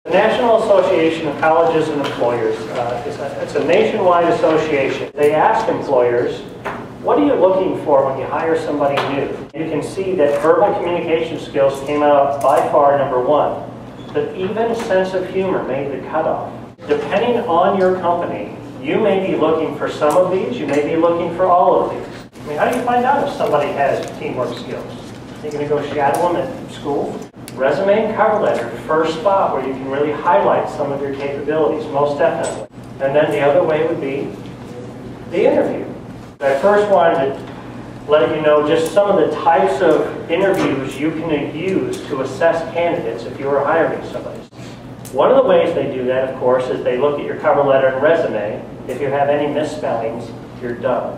The National Association of Colleges and Employers, it's a nationwide association. They ask employers, what are you looking for when you hire somebody new? You can see that verbal communication skills came out by far #1, but even sense of humor made the cutoff. Depending on your company, you may be looking for some of these, you may be looking for all of these. I mean, how do you find out if somebody has teamwork skills? Are you going to go shadow them at school? Resume and cover letter, first spot where you can really highlight some of your capabilities, most definitely. And then the other way would be the interview. I first wanted to let you know just some of the types of interviews you can use to assess candidates if you are hiring somebody. One of the ways they do that, of course, is they look at your cover letter and resume. If you have any misspellings, you're done.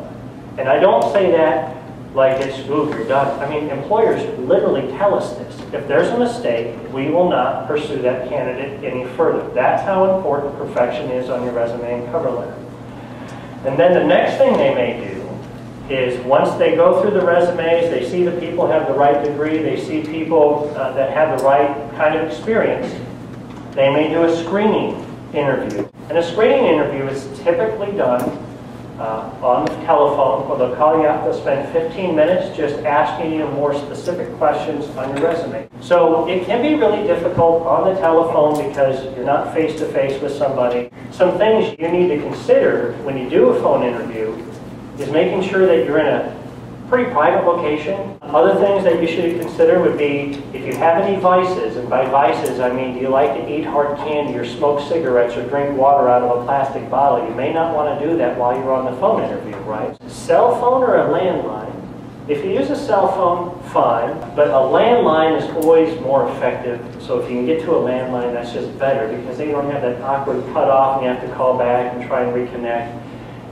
And I don't say that like it's, ooh, you're done. I mean, employers literally tell us this. If there's a mistake, we will not pursue that candidate any further. That's how important perfection is on your resume and cover letter. And then the next thing they may do is once they go through the resumes, they see the people have the right degree, they see people that have the right kind of experience, they may do a screening interview. And a screening interview is typically done on the telephone, where they'll call you up, they'll spend 15 minutes just asking you more specific questions on your resume. So it can be really difficult on the telephone because you're not face-to-face with somebody. Some things you need to consider when you do a phone interview is making sure that you're in a pretty private location. Other things that you should consider would be if you have any vices, and by vices I mean do you like to eat hard candy or smoke cigarettes or drink water out of a plastic bottle, you may not want to do that while you're on the phone interview, right? Cell phone or a landline? If you use a cell phone, fine, but a landline is always more effective. So if you can get to a landline, that's just better because they don't have that awkward cutoff and you have to call back and try and reconnect.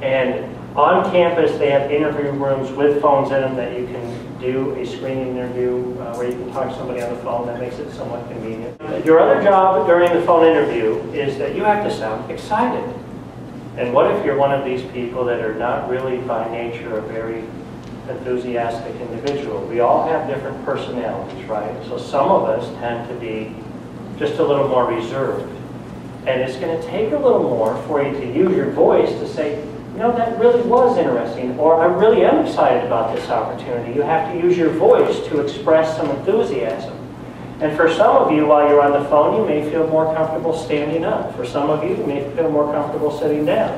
And on campus, they have interview rooms with phones in them that you can do a screening interview where you can talk to somebody on the phone. That makes it somewhat convenient. Your other job during the phone interview is that you have to sound excited. And what if you're one of these people that are not really by nature a very enthusiastic individual? We all have different personalities, right? So some of us tend to be just a little more reserved. And it's going to take a little more for you to use your voice to say, you know, that really was interesting, or I really am excited about this opportunity. You have to use your voice to express some enthusiasm. And for some of you, while you're on the phone, you may feel more comfortable standing up. For some of you, you may feel more comfortable sitting down.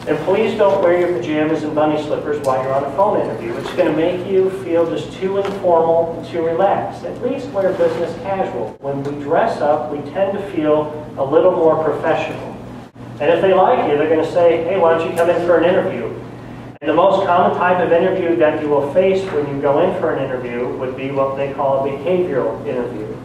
And please don't wear your pajamas and bunny slippers while you're on a phone interview. It's going to make you feel just too informal and too relaxed. At least wear business casual. When we dress up, we tend to feel a little more professional. And if they like you, they're going to say, hey, why don't you come in for an interview? And the most common type of interview that you will face when you go in for an interview would be what they call a behavioral interview.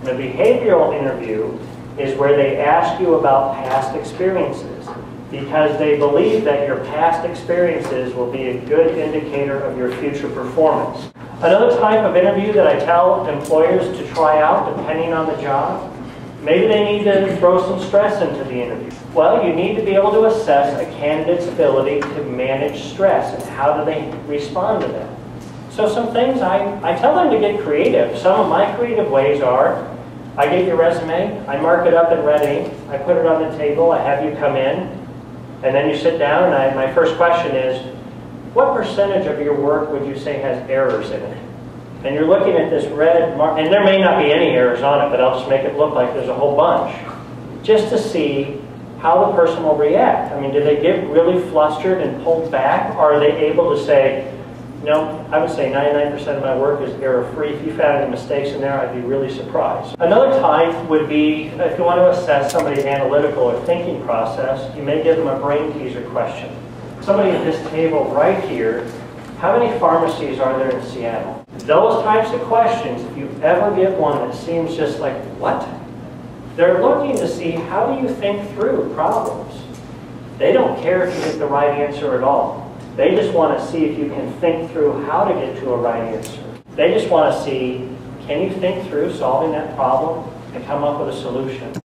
And a behavioral interview is where they ask you about past experiences because they believe that your past experiences will be a good indicator of your future performance. Another type of interview that I tell employers to try out, depending on the job, maybe they need to throw some stress into the interview. Well, you need to be able to assess a candidate's ability to manage stress and how do they respond to that. So some things I tell them to get creative. Some of my creative ways are, I get your resume, I mark it up in red ink, I put it on the table, I have you come in, and then you sit down and my first question is, what percentage of your work would you say has errors in it? And you're looking at this red mark, and there may not be any errors on it, but I'll just make it look like there's a whole bunch, just to see how the person will react. I mean, do they get really flustered and pulled back, or are they able to say, no, I would say 99% of my work is error-free. If you found any mistakes in there, I'd be really surprised. Another type would be, if you want to assess somebody's analytical or thinking process, you may give them a brain teaser question. Somebody at this table right here, how many pharmacies are there in Seattle? Those types of questions, if you ever get one that seems just like, what? They're looking to see how do you think through problems. They don't care if you get the right answer at all. They just want to see if you can think through how to get to a right answer. They just want to see, can you think through solving that problem and come up with a solution?